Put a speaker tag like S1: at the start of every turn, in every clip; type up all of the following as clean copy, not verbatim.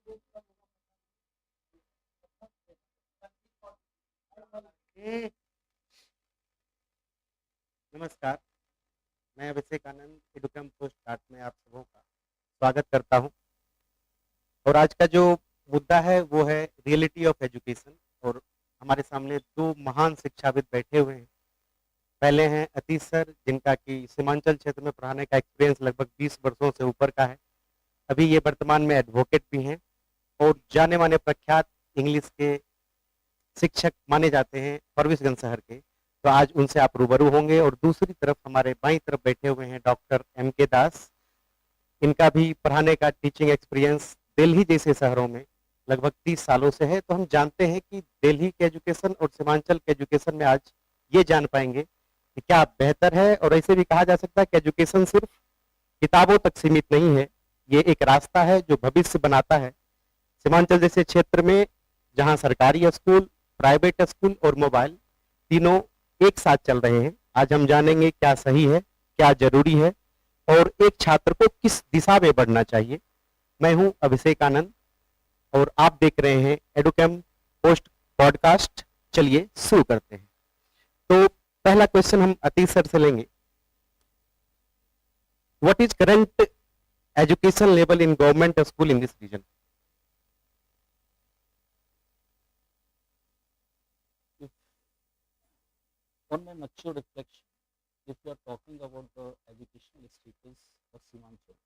S1: ए, नमस्कार। मैं Abhishek Anand एडुकम post card में आप सबों का स्वागत करता हूं। और आज का जो मुद्दा है वो है रियलिटी ऑफ एजुकेशन। और हमारे सामने दो महान शिक्षाविद बैठे हुए हैं। पहले हैं अतीश सर, जिनका कि सीमांचल क्षेत्र में पढ़ाने का एक्सपीरियंस लगभग 20 वर्षों से ऊपर का है। अभी ये वर्तमान में एडवोकेट भी हैं और जाने माने प्रख्यात इंग्लिश के शिक्षक माने जाते हैं परवेशगंज शहर के। तो आज उनसे आप रूबरू होंगे। और दूसरी तरफ हमारे बाईं तरफ बैठे हुए हैं डॉक्टर एम के दास। इनका भी पढ़ाने का टीचिंग एक्सपीरियंस दिल्ली जैसे शहरों में लगभग 30 सालों से है। तो हम जानते हैं कि दिल्ली के एजुकेशन और सीमांचल के एजुकेशन में आज ये जान पाएंगे कि क्या बेहतर है। और ऐसे भी कहा जा सकता है कि एजुकेशन सिर्फ किताबों तक सीमित नहीं है, ये एक रास्ता है जो भविष्य बनाता है। सीमांचल जैसे क्षेत्र में जहां सरकारी स्कूल, प्राइवेट स्कूल और मोबाइल तीनों एक साथ चल रहे हैं, आज हम जानेंगे क्या सही है, क्या जरूरी है और एक छात्र को किस दिशा में बढ़ना चाहिए। मैं हूं अभिषेक आनंद और आप देख रहे हैं एडुकेम पोस्ट पॉडकास्ट। चलिए शुरू करते हैं। तो पहला क्वेश्चन हम अतीश सर से लेंगे। What is current education level in government school in this region?
S2: If on my mature reflection, if you are talking about the educational status of Simanchal,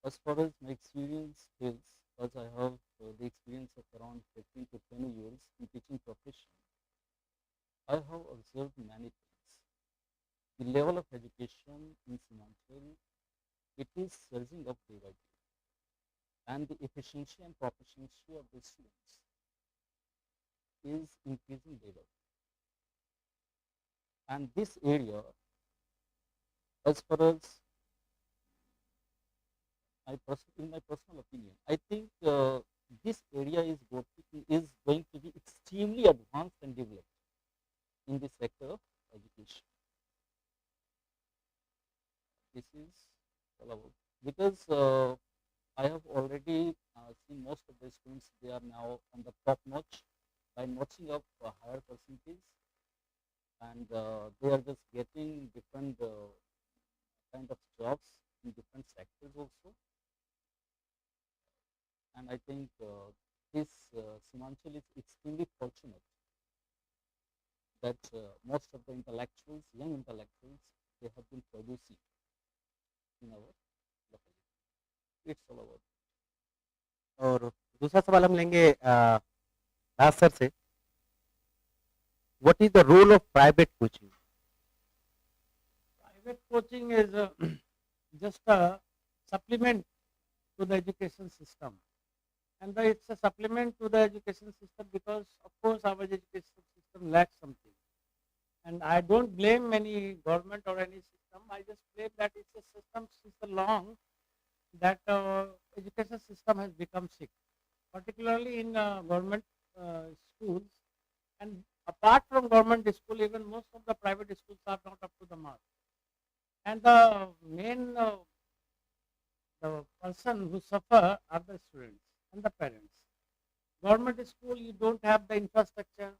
S2: as far as my experience is, as I have the experience of around 15 to 20 years in teaching profession, I have observed many things. The level of education in Simanchal, it is surging up day by day, and the efficiency and proficiency of the students is increasing day by day. And this area, as far as in my personal opinion, I think this area is going to be extremely advanced and developed in the sector of education. This is all about because I have already seen most of the students, they are now on the top notch by notching up a higher percentage, and they are just getting different kind of jobs in different sectors also. And I think this Simanchal is extremely fortunate that most of the intellectuals, young intellectuals, they have been producing in our locality. It's all about.
S1: और दूसरा सवाल हम लेंगे Das sir से। What is the role of private coaching?
S3: Private coaching is just a supplement to the education system. And it's a supplement to the education system because, of course, our education system lacks something. And I don't blame any government or any system. I just blame that it's a system since the long that education system has become sick, particularly in government schools. And apart from government school, even most of the private schools are not up to the mark. And the main the person who suffer are the students and the parents. Government school, you don't have the infrastructure.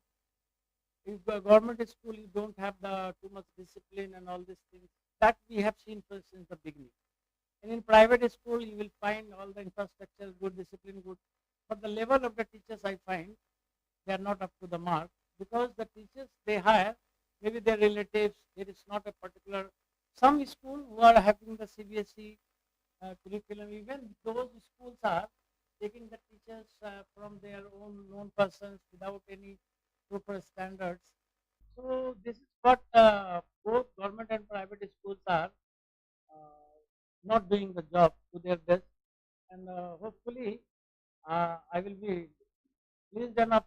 S3: If the government school, you don't have the too much discipline and all these things. That we have seen since the beginning. And in private school, you will find all the infrastructure, good discipline, good. But the level of the teachers, I find, they are not up to the mark because the teachers they hire, maybe their relatives, there is not a particular. Some school who are having the CBSE curriculum, even those schools are taking the teachers from their own known persons without any proper standards. So this is what both government and private schools are not doing the job to their best, and hopefully I will be pleased enough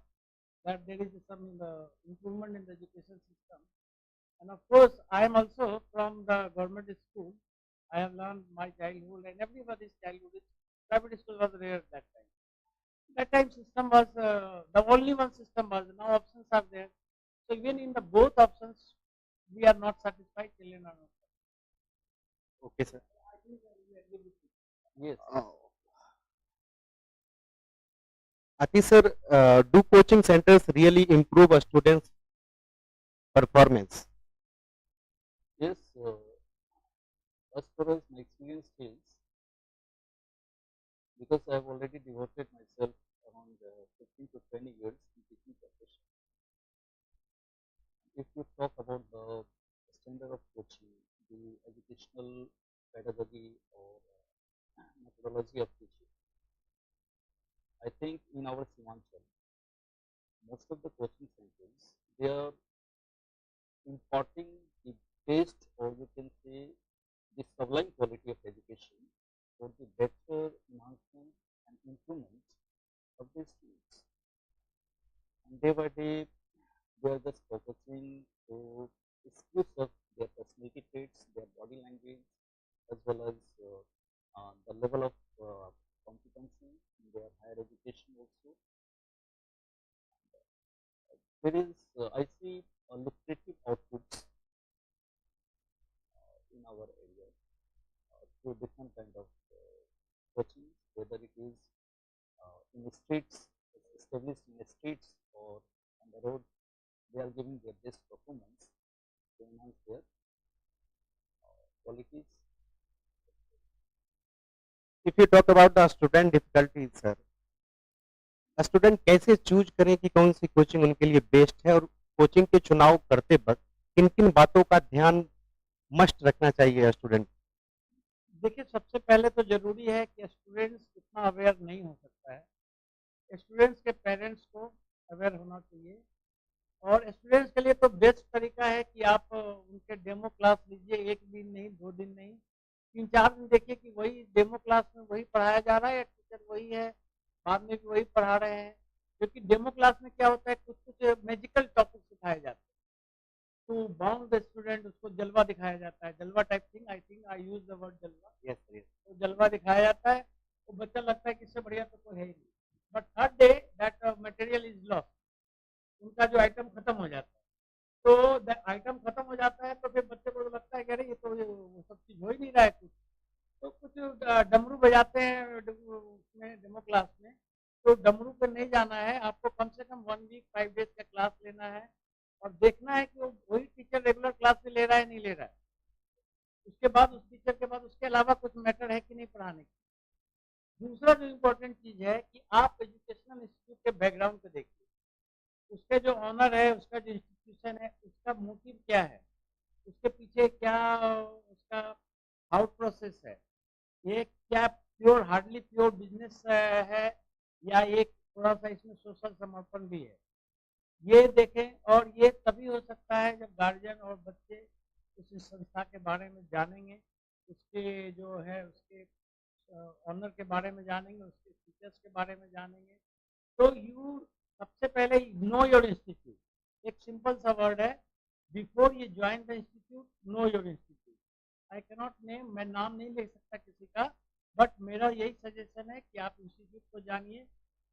S3: that there is some improvement in the education system. And of course, I am also from the government school. I have learned my childhood and everybody's childhood. Private school was rare at that time. That time system was the only one system was. Now options are there. So even in the both options, we are not satisfied. Children are not satisfied.
S1: Okay sir.
S3: I think we agree with you.
S2: Yes,
S1: a,
S2: yes.
S1: Atish sir, do coaching centers really improve a student's performance?
S2: Yes, as far as my experience is, because I have already devoted myself around 15 to 20 years in teaching profession. If you talk about the standard of coaching, the educational pedagogy or methodology of teaching, I think in our Simanchal, most of the coaching centers, they are imparting the best, or you can say the sublime quality of education for the better enhancement and improvement of the students. And day by day, they are just focusing to excuse of their personality traits, their body language, as well as the level of competency in their higher education also. There is, I see, lucrative outputs in our area through different kind of coaching, whether it is in the streets, established in the streets or on the road, they are giving their best performance to enhance their qualities.
S1: If you talk about the student difficulties, sir, student कैसे choose करें कि कौन सी coaching उनके लिए best है और coaching के चुनाव करते वक्त किन किन बातों का ध्यान मस्ट रखना चाहिए स्टूडेंट?
S3: देखिए, सबसे पहले तो ज़रूरी है कि स्टूडेंट्स इतना अवेयर नहीं हो सकता है। स्टूडेंट्स के पेरेंट्स को अवेयर होना चाहिए और स्टूडेंट्स के लिए तो बेस्ट तरीका है कि आप उनके डेमो क्लास लीजिए, 1 दिन नहीं, 2 दिन नहीं, 3-4 दिन देखिए कि वही डेमो क्लास में वही पढ़ाया जा रहा है या टीचर वही है, बाद में भी वही पढ़ा रहे हैं। क्योंकि डेमो क्लास में क्या होता है, कुछ-कुछ मैजिकल टॉपिक सिखाए जाते हैं। टू बाउंड द स्टूडेंट, उसको जलवा दिखाया जाता है, जलवा type thing, I think I use the word जलवा।
S1: Yes sir, yes.
S3: तो जलवा दिखाया जाता है, तो बच्चा लगता है कि इससे बढ़िया तो कोई है ही नहीं। But third day that material is lost, उनका जो आइटम खत्म हो जाता है। तो द आइटम खत्म हो जाता है तो फिर बच्चे को तो लगता है कि अरे ये तो वो सब चीज़ हो ही नहीं रहा है कुछ। तो कुछ डमरू बजाते हैं उसमें डेमो क्लास में, तो डमरू पे नहीं जाना है, आपको कम से कम 1 वीक 5 डेज़ का क्लास लेना है और देखना है कि वो वही टीचर रेगुलर क्लास में ले रहा है, नहीं ले रहा है। उसके बाद उस टीचर के बाद उसके अलावा कुछ मैटर है कि नहीं पढ़ाने की। दूसरा जो इम्पोर्टेंट चीज़ है कि आप एजुकेशनल इंस्टीट्यूट के बैकग्राउंड को देखिए। उसके जो ऑनर है, उसका जो इंस्टीट्यूशन है, उसका मोटिव क्या है? उसके पीछे क्या उसका थाउट प्रोसेस है? ये क्या प्योर हार्डली प्योर बिज़नेस है या एक थोड़ा-सा इसमें सोशल समर्पण भी है? ये देखें और ये तभी हो सकता है जब गार्जियन और बच्चे उस संस्था के बारे में जानेंगे, उसके जो है उसके ऑनर के बारे में जानेंगे, उसके टीचर्स के बारे में जानेंगे। तो यू सबसे पहले नो योर इंस्टीट्यूट, एक सिंपल सा वर्ड है, before you join the institute know your institute. I can not name, मैं नाम नहीं ले सकता किसी का, बट मेरा यही सजेशन है कि आप इंस्टीट्यूट को जानिए,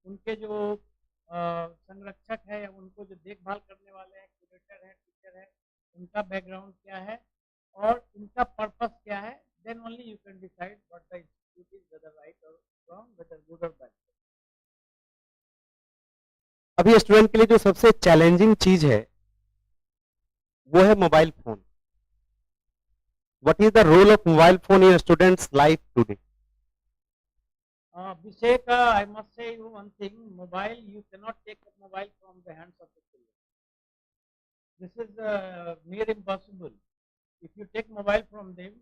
S3: उनके जो संरक्षक है या उनको जो देखभाल करने वाले हैं, क्यूरेटर है, टीचर है, उनका बैकग्राउंड क्या है और उनका पर्पस क्या है, then only you can decide what the institute is, whether right और रॉन्ग, वेदर गुड और बैड।
S1: अभी स्टूडेंट के लिए जो सबसे चैलेंजिंग चीज है वो है mobile phone. What is the role of mobile phone in students life today?
S3: Abhishek, I must say you one thing, mobile, you cannot take a mobile from the hands of the children. This is near impossible. If you take mobile from them,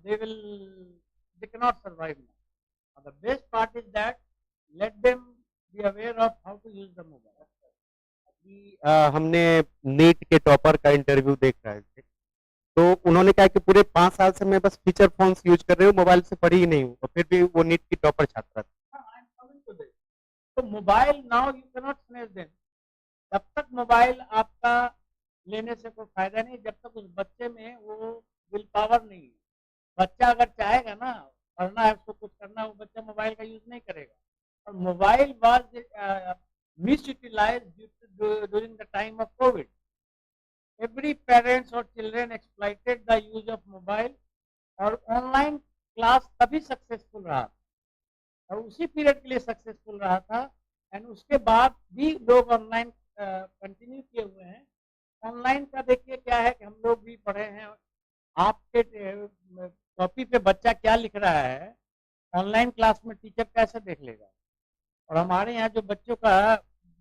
S3: they cannot survive now. The best part is that let them be aware of how to use the mobile.
S1: अभी हमने NEET के topper का interview देख रहे थे, तो उन्होंने कहा कि पूरे 5 साल से मैं बस फीचर फोन्स यूज कर रही हूँ, मोबाइल से पढ़ी ही नहीं हूँ, और फिर भी वो नीट की टॉपर छात्रा था।
S3: I am coming to this. So mobile now you cannot snatch them. जब तक मोबाइल आपका लेने से कोई फायदा नहीं, जब तक उस बच्चे में वो विल पावर नहीं है। बच्चा अगर चाहेगा ना पढ़ना है, उसको कुछ करना है, वो बच्चा मोबाइल का यूज नहीं करेगा। और mobile was misutilised during the time of COVID. Every parents or children exploited the use of mobile और ऑनलाइन क्लास तभी सक्सेसफुल रहा और उसी पीरियड के लिए सक्सेसफुल रहा था। एंड उसके बाद भी लोग ऑनलाइन कंटिन्यू किए हुए हैं। ऑनलाइन का देखिए क्या है कि हम लोग भी पढ़े हैं, आपके कॉपी पे बच्चा क्या लिख रहा है ऑनलाइन क्लास में टीचर कैसे देख लेगा। और हमारे यहाँ जो बच्चों का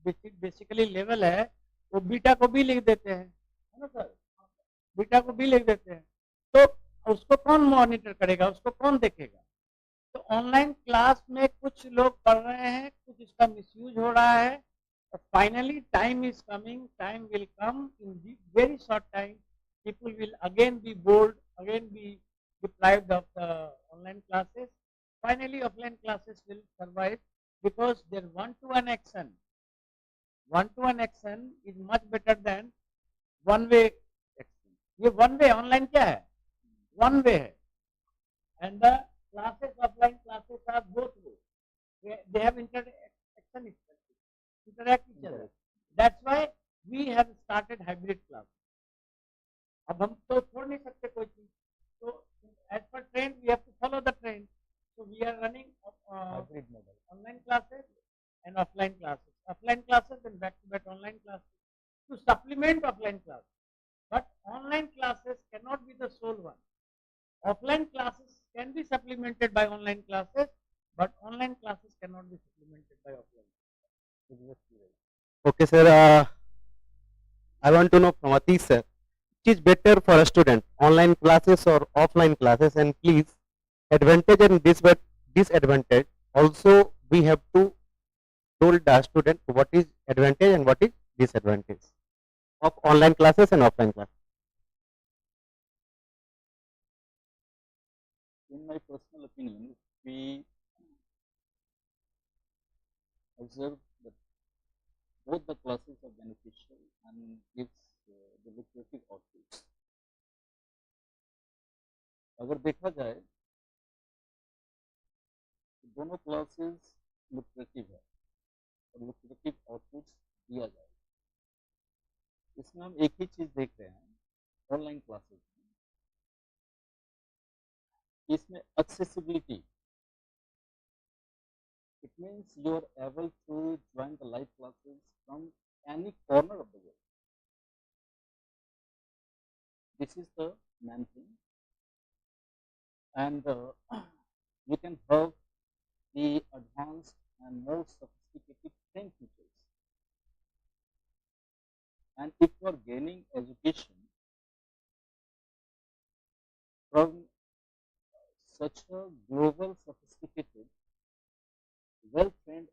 S3: बेसिकली लेवल है वो बीटा को भी लिख देते हैं, है ना सर, बीटा को भी लिख देते हैं। तो उसको कौन मॉनिटर करेगा, उसको कौन देखेगा। तो ऑनलाइन क्लास में कुछ लोग पढ़ रहे हैं, कुछ इसका मिसयूज हो रहा है। और finally time is coming, time will come in very short time, people will again be bored, again be deprived of the online classes. Finally, offline classes will survive because their one-to-one action, one-to-one action is much better than one-way action. ये one-way online क्या है? One-way है. And the classes, offline classes are both ways. They have interaction, interact each other. That's why we have started hybrid class. अब हम तो छोड़ नहीं सकते कोई चीज, तो as per trend we have to follow the trend. So we are running hybrid model, online classes and offline classes, offline classes and back to back online classes to supplement offline class. But online classes can not be the sole one. Offline classes can be supplemented by online classes, but online classes can not be supplemented by offline.
S1: Okay, sir. I want to know from Atish, sir, which is better for a student, online classes or offline classes, and please advantage and disadvantage. Also, we have to told the student what is advantage and what is disadvantage of online classes and offline classes.
S2: In my personal opinion, if we observe that both the classes are beneficial and gives the lucrative outputs. अगर देखा जाए तो दोनों classes lucrative है और lucrative outputs दिया जाए, इसमें हम एक ही चीज देख रहे हैं ऑनलाइन क्लासेस में, इसमें accessibility. It means you are able to join the live classes from any corner of the world. This is the main thing, and you can have the advanced and more sophisticated trained teachers. And if you are gaining education from such a global, sophisticated, well-trained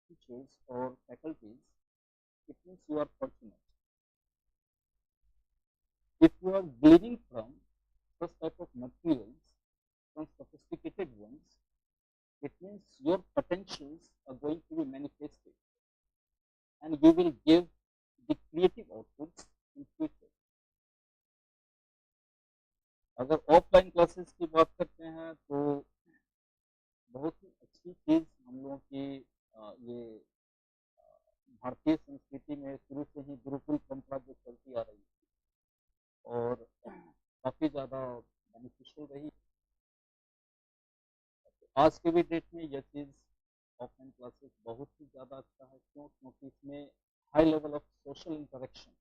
S2: teachers or faculties, it means you are fortunate. If you are gleaning from such type of materials, from sophisticated ones, it means your potentials are going to be manifested and you will give the creative outputs in future. अगर offline classes की बात करते हैं तो बहुत ही अच्छी चीज हम लोगों की ये भारतीय संस्कृति में शुरू से ही गुरुकुल परंपरा जो चलती आ रही है और काफी ज्यादा बेनिफिशियल रही। आज के भी डेट में यह चीज ऑफलाइन क्लासेस बहुत ही ज्यादा अच्छा है, क्यों? क्योंकि इसमें high level of social interaction,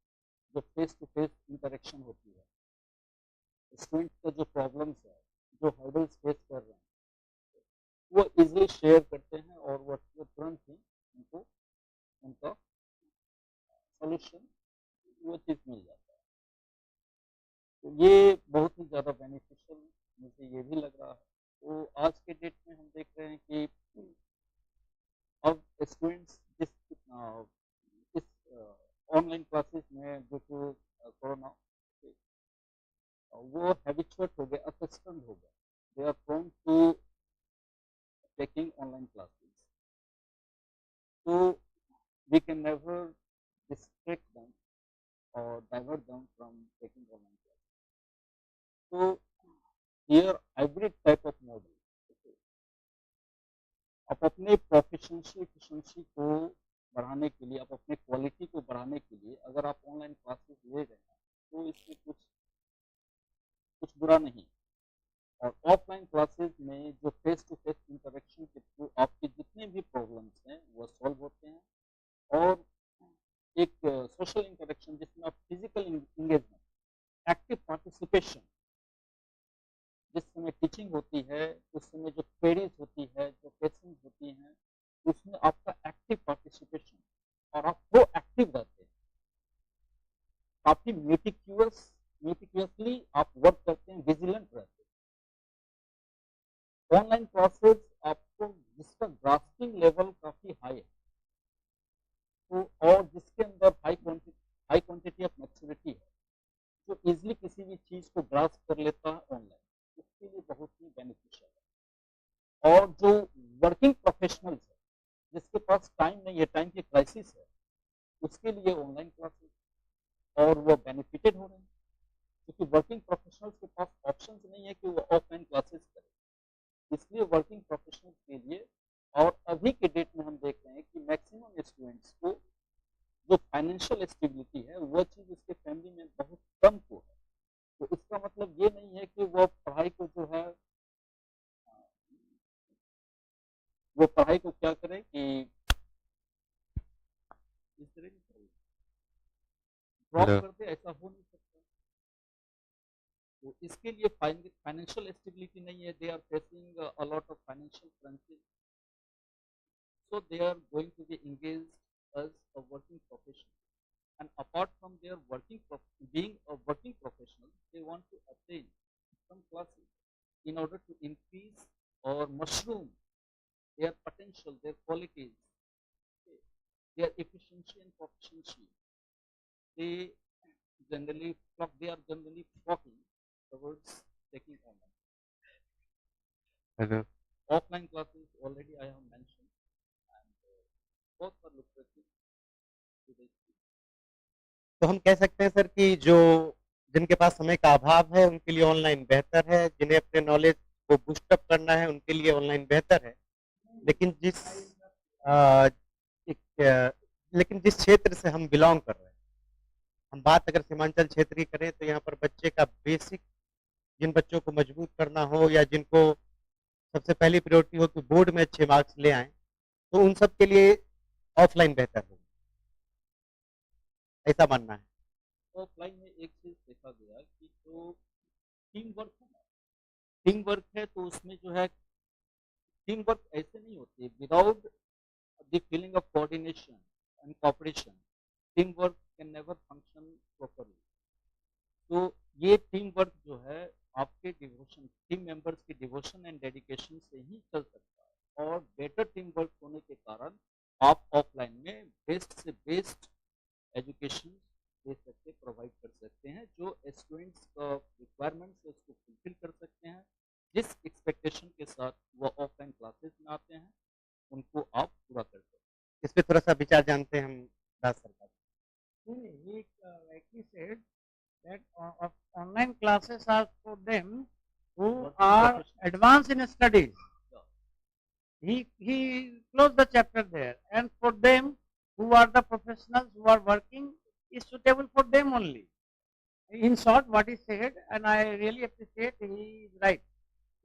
S2: जो फेस टू फेस इंटरेक्शन होती है, स्टूडेंट का जो प्रॉब्लम्स है, जो हर्डल्स फेस कर रहे हैं, वो इजीली शेयर करते हैं और वो तुरंत ही उनको उनका सॉल्यूशन वो चीज मिल जाता है। तो ये बहुत ही ज़्यादा बेनिफिशियल मुझे ये भी लग रहा है। तो आज के डेट में हम देख रहे हैं कि अब स्टूडेंट्स इस ऑनलाइन क्लासेस में ड्यू टू कोरोना वो हैबिचुएट हो गए, अकस्टम्ड हो गए, they are prone to taking online classes. तो we can never distract them or divert them from taking online classes. So here hybrid type of model, आप अपने proficiency efficiency को बढ़ाने के लिए, आप अपने क्वालिटी को बढ़ाने के लिए अगर आप ऑनलाइन क्लासेस ले रहे हैं तो इसमें कुछ बुरा नहीं। और ऑफलाइन क्लासेस में जो फेस टू फेस इंटरेक्शन के थ्रू आप ऑनलाइन क्लासेस आपको जिसका ग्रास्पिंग लेवल काफी हाई है, तो और जिसके अंदर हाई क्वांटिटी ऑफ मैच्योरिटी है, जो इजिली किसी भी चीज को ग्रास्प कर लेता है ऑनलाइन, उसके लिए बहुत ही बेनिफिशियल है। और जो वर्किंग प्रोफेशनल्स है, जिसके पास टाइम नहीं है, टाइम की क्राइसिस है, उसके लिए ऑनलाइन क्लासेस, और वो बेनिफिटेड हो रहे हैं, क्योंकि वर्किंग प्रोफेशनल्स के पास ऑप्शंस नहीं है कि वो ऑफलाइन क्लासेस करें। इसलिए वर्किंग प्रोफेशनल्स के लिए, और अभी के डेट में हम देख रहे हैं कि मैक्सिमम स्टूडेंट्स को जो फाइनेंशियल स्टेबिलिटी है, वो चीज़ उसके फैमिली में बहुत कम को है। तो इसका मतलब ये नहीं है कि वो पढ़ाई को जो है, वो पढ़ाई को क्या करे कि इस तरह की ड्रॉप
S1: हेलो
S2: कर दे, ऐसा हो नहीं सकता। तो इसके लिए फाइनेंशियल स्टेबिलिटी नहीं है, they are facing a lot of financial crunches, so they are going to be engaged as a working professional. And apart from their being a working professional, they want to attain some classes in order to increase or mushroom their potential, their qualities, okay, their efficiency and proficiency. They they are generally flocking towards taking online.
S1: Hello
S2: Offline classes already I have mentioned, and both are lucrative to the student.
S1: तो हम कह सकते हैं sir कि जो जिनके पास समय का अभाव है उनके लिए ऑनलाइन बेहतर है, जिन्हें अपने नॉलेज को बूस्टअप करना है उनके लिए ऑनलाइन बेहतर है। लेकिन अ, लेकिन जिस क्षेत्र से हम बिलोंग कर रहे हैं, हम बात अगर सीमांचल क्षेत्र की करें, तो यहाँ पर बच्चे का बेसिक, जिन बच्चों को मजबूत करना हो या जिनको सबसे पहली प्रायोरिटी हो कि बोर्ड में अच्छे मार्क्स ले आएं, तो उन सब के लिए ऑफलाइन बेहतर होगा, ऐसा मानना है।
S2: ऑफलाइन में एक चीज देखा गया कि जो टीम वर्क है ना, टीम वर्क है, तो उसमें जो है टीम वर्क ऐसे नहीं होती without the feeling of coordination and cooperation, team work can never function properly. तो ये टीम वर्क जो है आपके डिवोशन, टीम मेंबर्स की डिवोशन एंड डेडिकेशन से ही चल सकता है, और बेटर टीम वर्क होने के कारण आप ऑफलाइन में बेस्ट से बेस्ट एजुकेशन दे सकते, प्रोवाइड कर सकते हैं, जो स्टूडेंट्स का रिक्वायरमेंट्स है उसको फुलफिल कर सकते हैं। जिस एक्सपेक्टेशन के साथ वो ऑफलाइन क्लासेस में आते हैं, उनको आप पूरा कर सकते हैं।
S1: इस पे थोड़ा सा विचार जानते हैं हम राज सरकार।
S3: He rightly said that online classes are for them who
S2: Working
S3: are
S2: professionals.
S3: advanced in studies.
S2: Yeah.
S3: He closed the chapter there, and for them who are the professionals who are working is suitable for them only. In short, what he said, and I really appreciate, he is right.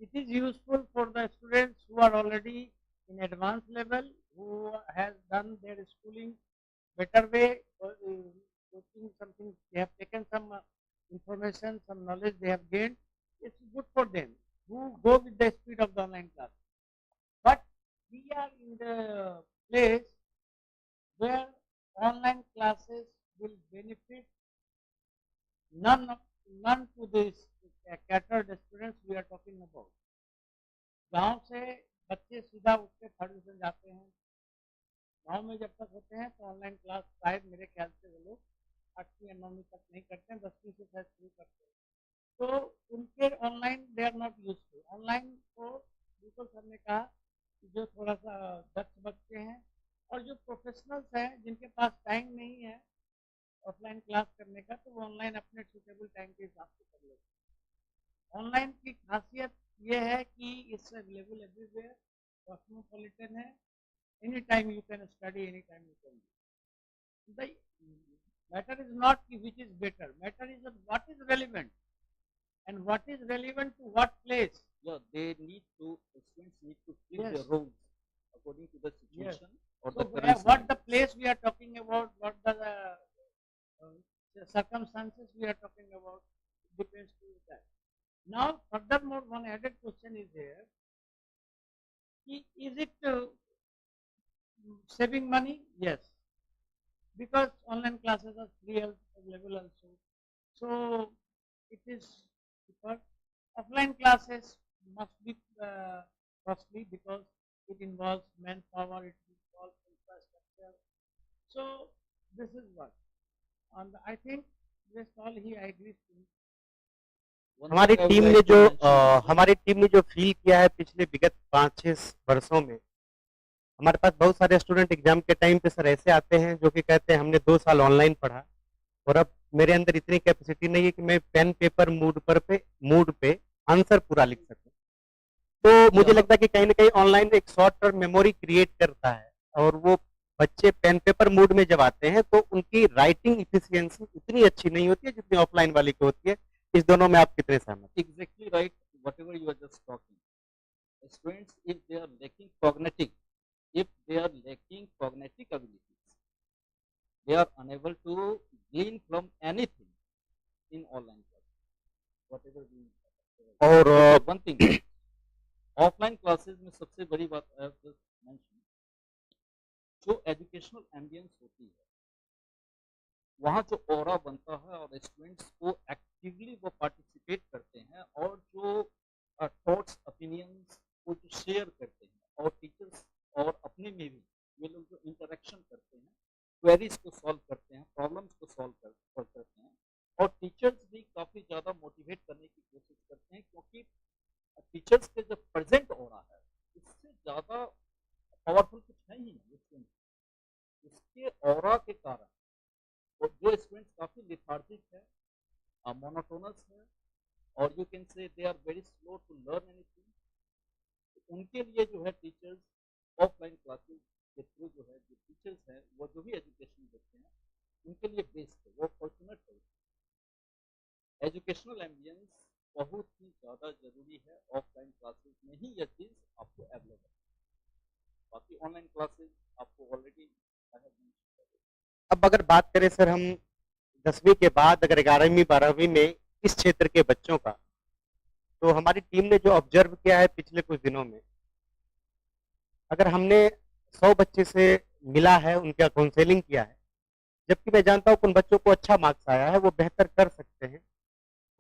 S3: It is useful for the students who are already in advanced level, who has done their schooling better way, coaching something, they have taken some information, some knowledge they have gained. It's good for them who go with the speed of the online class. But we are in the place where online classes will benefit none of, none to this catered students we are talking about. गांव से बच्चे सीधा उठ के third division जाते हैं, गांव में जब तक होते हैं तो ऑनलाइन क्लास शायद मेरे ख्याल से वो लोग 8वीं या 9वीं तक नहीं करते हैं, 10वीं से शायद शुरू करते हैं, तो उनके online they are not useful. Online को बिल्कुल सर ने कहा कि जो थोड़ा सा दक्ष बच्चे हैं और जो प्रोफेशनल्स हैं जिनके पास टाइम नहीं है ऑफलाइन क्लास करने का, तो वो ऑनलाइन अपने सुटेबल टाइम के हिसाब से कर लेते हैं। ऑनलाइन की खासियत ये है कि इट्स अवेलेबल एवरीवेयर, कॉस्मोपॉलिटन है, any time you can study, any time you can do. The matter is not which is better, matter is what is relevant and what is relevant to what place.
S2: Yeah, students need to fill
S3: Yes.
S2: their roles according to the situation or
S3: So
S2: the
S3: where,
S2: current
S3: what the
S2: scenario.
S3: place we are talking about, what the circumstances we are talking about, depends to that. Now, furthermore, one added question is there: is it saving money? Yes, because online classes are free available also. So it is cheaper. Offline classes must be costly because it involves manpower, it involves infrastructure. So this is what, and I think this all he agrees to.
S2: One
S1: हमारी
S2: thing I would
S1: team ने
S2: like to
S1: जो
S2: mention also,
S1: हमारी team ने जो feel किया है पिछले विगत 5-6 वर्षों में, हमारे पास बहुत सारे स्टूडेंट एग्जाम के टाइम पे सर ऐसे आते हैं जो कि कहते हैं हमने 2 साल ऑनलाइन पढ़ा और अब मेरे अंदर इतनी कैपेसिटी नहीं है कि मैं पेन पेपर मूड पे आंसर पूरा लिख सकूं। तो मुझे लगता है कि कहीं ना कहीं ऑनलाइन एक शॉर्ट टर्म मेमोरी क्रिएट करता है और वो बच्चे पेन पेपर मूड में जब आते हैं तो उनकी राइटिंग इफिशियंसी उतनी अच्छी नहीं होती है जितनी ऑफलाइन वाली की होती है। इस दोनों में आप कितने सहमत हैं?
S2: exactly right, whatever you are just talking. Students, if they are lacking cognitive abilities, they are unable to glean from anything in online class. Whatever we
S1: और
S2: okay, one thing, offline classes में सबसे बड़ी बात I have just mentioned, जो educational ambience होती है, वहाँ जो ऑरा बनता है और स्टूडेंट्स को एक्टिवली वो पार्टिसिपेट करते हैं और जो थॉट्स ओपिनियंस को जो शेयर करते हैं और टीचर्स और अपने में भी ये लोग जो इंटरेक्शन करते हैं, क्वेरीज को सॉल्व करते हैं, प्रॉब्लम्स को सॉल्व करते हैं और टीचर्स भी काफ़ी ज़्यादा मोटिवेट करने की कोशिश करते हैं क्योंकि टीचर्स के जो प्रेजेंट ऑरा है इससे ज़्यादा पावरफुल कुछ है ही नहीं। इसके ऑरा के कारण और जो स्टूडेंट्स काफ़ी लिथार्जिक है, मोनोटोनस है और you can say they are very slow to learn anything, उनके लिए जो है टीचर्स ऑफलाइन क्लासेस के थ्रू जो है जो टीचर्स हैं वो जो भी एजुकेशन देते हैं उनके लिए बेस्ट है, वो फॉर्चुनेट है। एजुकेशनल एम्बियंस बहुत ही ज़्यादा जरूरी है, ऑफलाइन क्लासेस में ही यह चीज़ आपको अवेलेबल है, बाकी ऑनलाइन क्लासेस आपको ऑलरेडी
S1: अब अगर बात करें सर हम 10वीं के बाद अगर 11वीं 12वीं में इस क्षेत्र के बच्चों का, तो हमारी टीम ने जो ऑब्जर्व किया है पिछले कुछ दिनों में, अगर हमने 100 बच्चे से मिला है, उनका काउंसलिंग किया है, जबकि मैं जानता हूँ उन बच्चों को अच्छा मार्क्स आया है, वो बेहतर कर सकते हैं।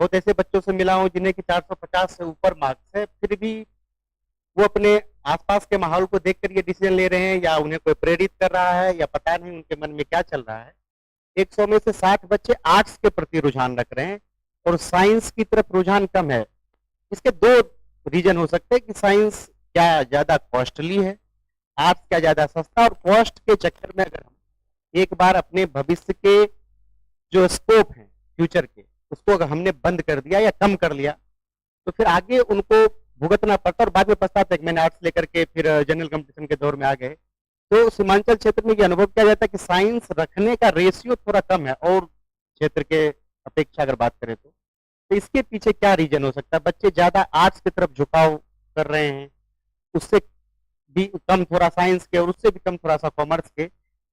S1: बहुत ऐसे बच्चों से मिला हूँ जिन्हें कि 450 से ऊपर मार्क्स है, फिर भी वो अपने आसपास के माहौल को देखकर ये डिसीजन ले रहे हैं या उन्हें कोई प्रेरित कर रहा है या पता नहीं उनके मन में क्या चल रहा है। 100 में से 60 बच्चे आर्ट्स के प्रति रुझान रख रहे हैं और साइंस की तरफ रुझान कम है। इसके 2 रीजन हो सकते हैं कि साइंस क्या ज्यादा कॉस्टली है, आर्ट्स क्या ज्यादा सस्ता, और कॉस्ट के चक्कर में अगर हम एक बार अपने भविष्य के जो स्कोप है फ्यूचर के, उसको अगर हमने बंद कर दिया या कम कर लिया तो फिर आगे उनको भुगतना पड़ता और बाद में पछताते हैं कि मैंने आर्ट्स लेकर के फिर जनरल कंपटीशन के दौर में आ गए। तो सीमांचल क्षेत्र में ये अनुभव किया जाता है कि साइंस रखने का रेशियो थोड़ा कम है और क्षेत्र के अपेक्षा अगर बात करें तो इसके पीछे क्या रीजन हो सकता है? बच्चे ज्यादा आर्ट्स की तरफ झुकाव कर रहे हैं, उससे भी कम थोड़ा साइंस के और उससे भी कम थोड़ा सा कॉमर्स के।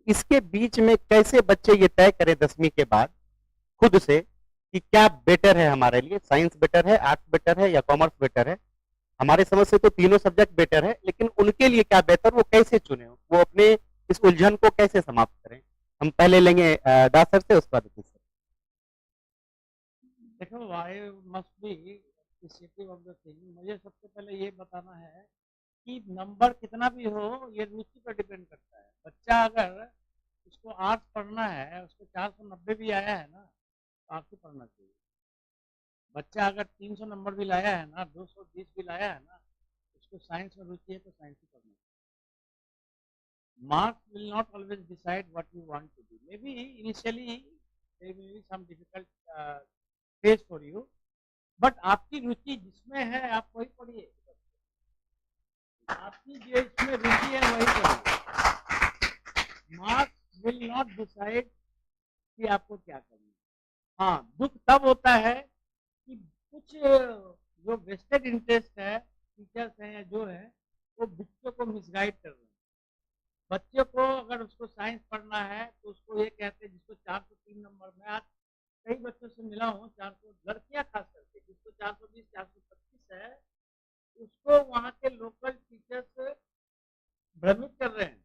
S1: इसके बीच में कैसे बच्चे ये तय करें 10वीं के बाद खुद से कि क्या बेटर है हमारे लिए, साइंस बेटर है, आर्ट्स बेटर है या कॉमर्स बेटर है? हमारे समझ से तो तीनों सब्जेक्ट बेटर है, लेकिन उनके लिए क्या बेहतर, वो कैसे चुने, वो अपने इस उलझन को कैसे समाप्त करें? हम पहले लेंगे दास सर से, उसके बाद सर।
S3: देखो, I must be appreciative of the thing. मुझे सबसे पहले ये बताना है कि नंबर कितना भी हो ये रुचि पर डिपेंड करता है। बच्चा अगर उसको आर्ट्स पढ़ना है, उसको 490 भी आया है ना तो आर्ट्स ही पढ़ना चाहिए। बच्चा अगर 300 नंबर भी लाया है ना, 220 भी लाया है ना, उसको साइंस में रुचि है तो साइंस ही पढ़ना चाहिए। Marks will not always decide what you want to do. Maybe initially there will be some difficult phase for you, but आपकी रुचि जिसमें है आप वही पढ़िए। आपकी जो इसमें रुचि है वही पढ़िए। मार्क्स विल नॉट डिसाइड कि आपको क्या करना है। हाँ, दुख तब होता है कि कुछ जो वेस्टेड इंटरेस्ट है, टीचर्स हैं या जो है, वो बच्चों को मिसगाइड कर रहे हैं। बच्चे को अगर उसको साइंस पढ़ना है तो उसको ये कहते हैं जिसको 403 नंबर में, आज कई बच्चों से मिला हूँ 400, लड़कियां खास करके, जिसको 420 425 है, उसको वहाँ के लोकल टीचर्स भ्रमित कर रहे हैं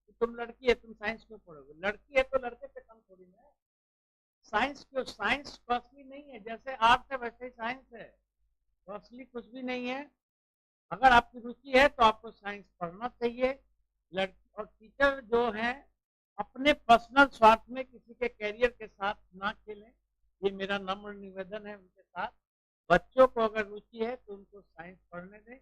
S3: कि तुम लड़की है, तुम साइंस क्यों पढ़ोगे? लड़की है तो लड़के से कम थोड़ी ना है। साइंस क्यों? साइंस कॉस्टली नहीं है, जैसे आर्ट्स है वैसे ही साइंस है, कॉस्टली कुछ भी नहीं है। अगर आपकी रुचि है तो आपको साइंस पढ़ना चाहिए। और टीचर जो है अपने पर्सनल स्वार्थ में किसी के करियर के साथ ना खेलें, ये मेरा नम्र निवेदन है उनके साथ। बच्चों को अगर रुचि है तो उनको साइंस पढ़ने दें।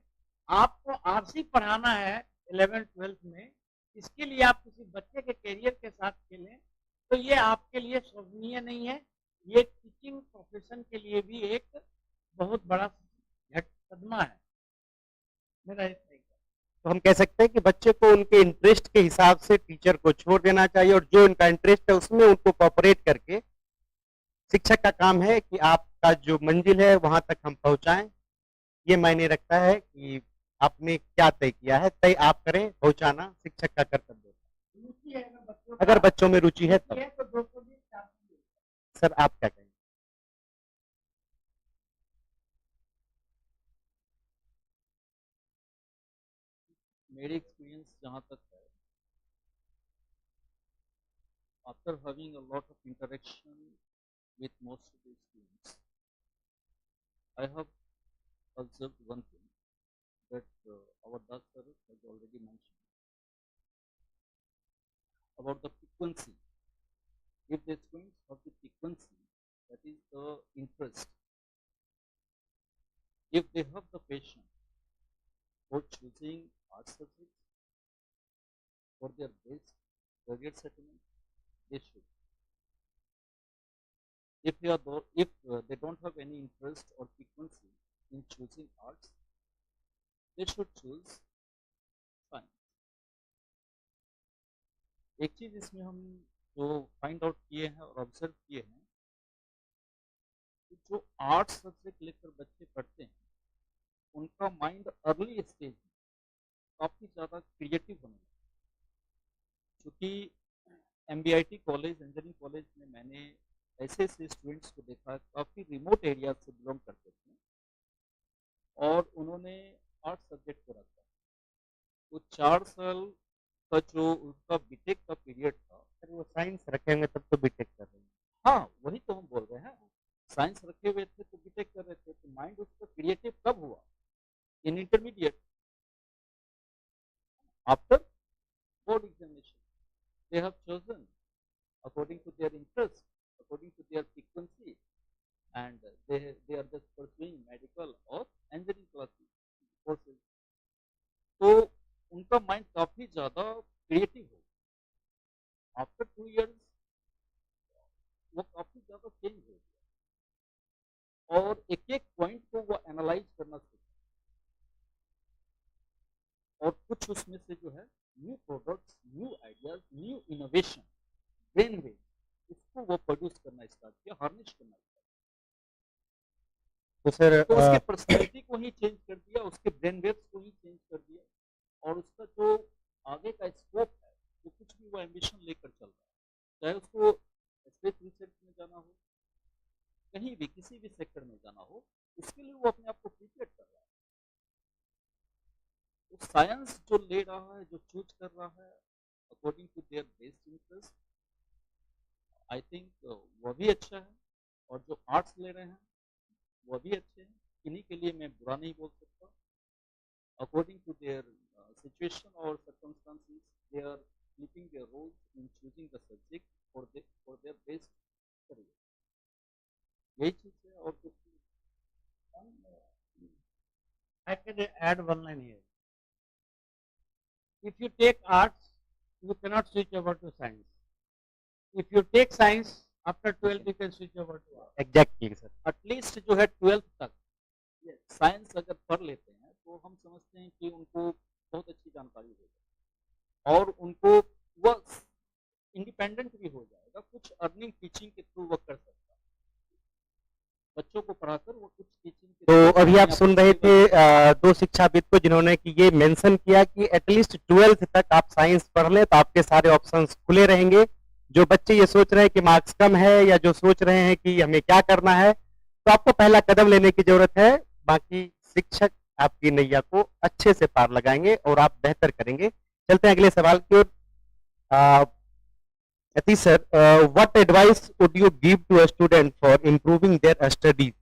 S3: आपको आरसी पढ़ाना है 11th-12th में, इसके लिए आप किसी बच्चे के करियर के साथ खेलें तो ये आपके लिए शोभनीय नहीं है। ये टीचिंग प्रोफेशन के लिए भी एक बहुत बड़ा कदमा है। मेरा इतना ही है।
S1: तो हम कह सकते हैं कि बच्चे को उनके इंटरेस्ट के हिसाब से टीचर को छोड़ देना चाहिए और जो उनका इंटरेस्ट है उसमें उनको कोऑपरेट करके, शिक्षक का काम है कि आपका जो मंजिल है वहां तक हम पहुंचाएं। ये मायने रखता है कि आपने क्या तय किया है, तय आप करें, पहुंचाना शिक्षक का कर्तव्य होता
S3: रुचि है
S1: है। अगर बच्चों में रुचि है तब।
S3: तो 220
S1: सर आप क्या कहेंगे?
S2: मेरे एक्सपीरियंस जहाँ तक है, after having a lot of interaction with most of the students, I have observed one thing that our Das sir has already mentioned about the frequency. If the students have the frequency, that is the interest, if they have the passion for choosing art subjects for their best career settlement, they should. If they don't have any interest or frequency in choosing arts, they should choose science. एक चीज इसमें हम जो find out किए हैं और observe किए हैं कि जो आर्ट्स सब्जेक्ट लेकर बच्चे पढ़ते हैं उनका माइंड अर्ली स्टेज में काफी ज्यादा क्रिएटिव होने लगता है। क्योंकि MBIT कॉलेज, इंजीनियरिंग कॉलेज में मैंने ऐसे ऐसे स्टूडेंट्स को देखा, काफी रिमोट एरिया से बिलोंग करते थे और उन्होंने आर्ट सब्जेक्ट को रखा। तो 4 साल का जो उनका बीटेक का पीरियड था,
S1: सर वो साइंस रखेंगे तब तो बीटेक कर रहे हैं।
S2: हाँ वही तो हम बोल रहे हैं, साइंस रखे हुए थे तो बीटेक कर रहे थे, तो माइंड उसका क्रिएटिव कब हुआ? In intermediate, after board examination. They have chosen according to their interest, according to their frequency, and they are just pursuing medical or engineering classes courses. तो उनका माइंड काफी ज्यादा क्रिएटिव हो। आफ्टर 2 years वो काफी ज्यादा चेंज हो गया और एक एक पॉइंट को वो एनालाइज करना सीखा और कुछ उसमें से जो है new products, new ideas, new innovation, brain wave, इसको वो प्रोड्यूस करना स्टार्ट किया, हार्नेस करना स्टार्ट
S1: तो सर
S2: किया। तो उसके पर्सनैलिटी को ही चेंज कर दिया, उसके ब्रेन वेव्स को ही चेंज कर दिया और उसका जो आगे का स्कोप है, जो कुछ भी वो एम्बिशन लेकर चल रहा है, चाहे उसको स्पेस रिसर्च में जाना हो, कहीं भी किसी भी सेक्टर में जाना हो, उसके लिए वो अपने आप को प्रिपेयर कर रहा है। तो साइंस जो ले रहा है, जो चूज कर रहा है according to their best interest, I think वह भी अच्छा है। और जो आर्ट्स ले रहे हैं वह भी अच्छे हैं, इन्हीं के लिए मैं बुरा नहीं बोल सकता। अकॉर्डिंग टू देयर सिचुएशन और circumstances, they are keeping their roles in choosing the subject for their best career. यही चीज है और कुछ नहीं।
S3: I can add one line here. If you take arts, you cannot switch over to science. If you take science, after 12 you can switch over to arts.
S1: Exactly sir.
S2: At least जो है 12th तक science अगर पढ़ लेते हैं तो हम समझते हैं कि उनको बहुत अच्छी जानकारी हो जाएगी और उनको वह इंडिपेंडेंट भी हो जाएगा, कुछ अर्निंग टीचिंग के थ्रू वो कर सकता है, बच्चों को पढ़ाकर वो कुछ टीचिंग के
S1: तो
S2: थ्रू
S1: अभी आप
S2: अपने
S1: सुन
S2: आप
S1: रहे
S2: को
S1: थे दो शिक्षाविद को जिन्होंने कि ये मेंशन किया कि एटलीस्ट 12th तक आप साइंस पढ़ लें तो आपके सारे ऑप्शंस खुले रहेंगे। जो बच्चे ये सोच रहे हैं कि मार्क्स कम है या जो सोच रहे हैं कि हमें क्या करना है, तो आपको पहला कदम लेने की जरूरत है। बाकी शिक्षक आपकी नैया को अच्छे से पार लगाएंगे और आप बेहतर करेंगे। चलते हैं अगले सवाल की ओर। Yatish sir, what advice would you give to a student for improving their studies?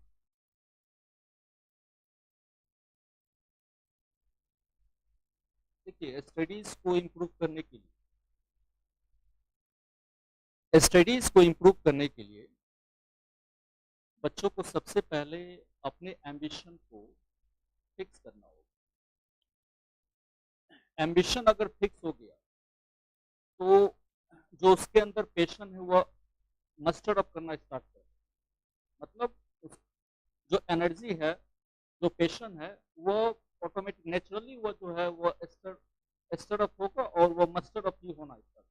S2: देखिए स्टडीज को इम्प्रूव करने के लिए बच्चों को सबसे पहले अपने एम्बिशन को फिक्स करना होगा। एम्बिशन अगर फिक्स हो गया तो जो उसके अंदर पैशन है वह मस्टर अप करना स्टार्ट कर, मतलब जो एनर्जी है, जो पैशन है, वो ऑटोमेटिक नेचुरली वो जो है वो स्टर अप होगा और वो मस्टर अप ही होना स्टार्ट,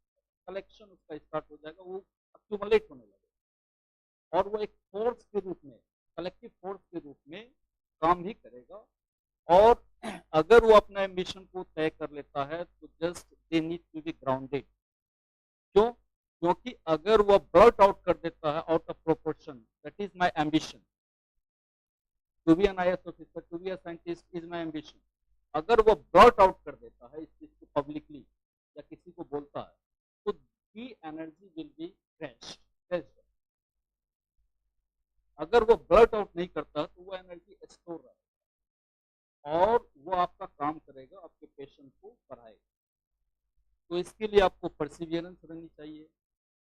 S2: कलेक्शन उसका स्टार्ट हो जाएगा, वो अक्यूमुलेट होने लगेगा और वो एक फोर्स के रूप में, कलेक्टिव फोर्स के रूप में काम भी करेगा। और अगर वो अपना एम्बिशन को तय कर लेता है तो just they need to be grounded. क्यों? क्योंकि अगर वो ब्लर्ट आउट कर देता है out of proportion, that is my ambition, to be an IAS officer, to be a scientist is my ambition, अगर वो ब्लर्ट आउट कर देता है इस चीज को पब्लिकली या किसी को बोलता है तो दी एनर्जी विल बी क्रैश्ड। अगर वो ब्लर्ट आउट नहीं करता तो वो एनर्जी स्टोर रहेगा और वो आपका काम करेगा, आपके पेशेंट को बढ़ाएगा। तो इसके लिए आपको परसिवियरेंस रहनी चाहिए,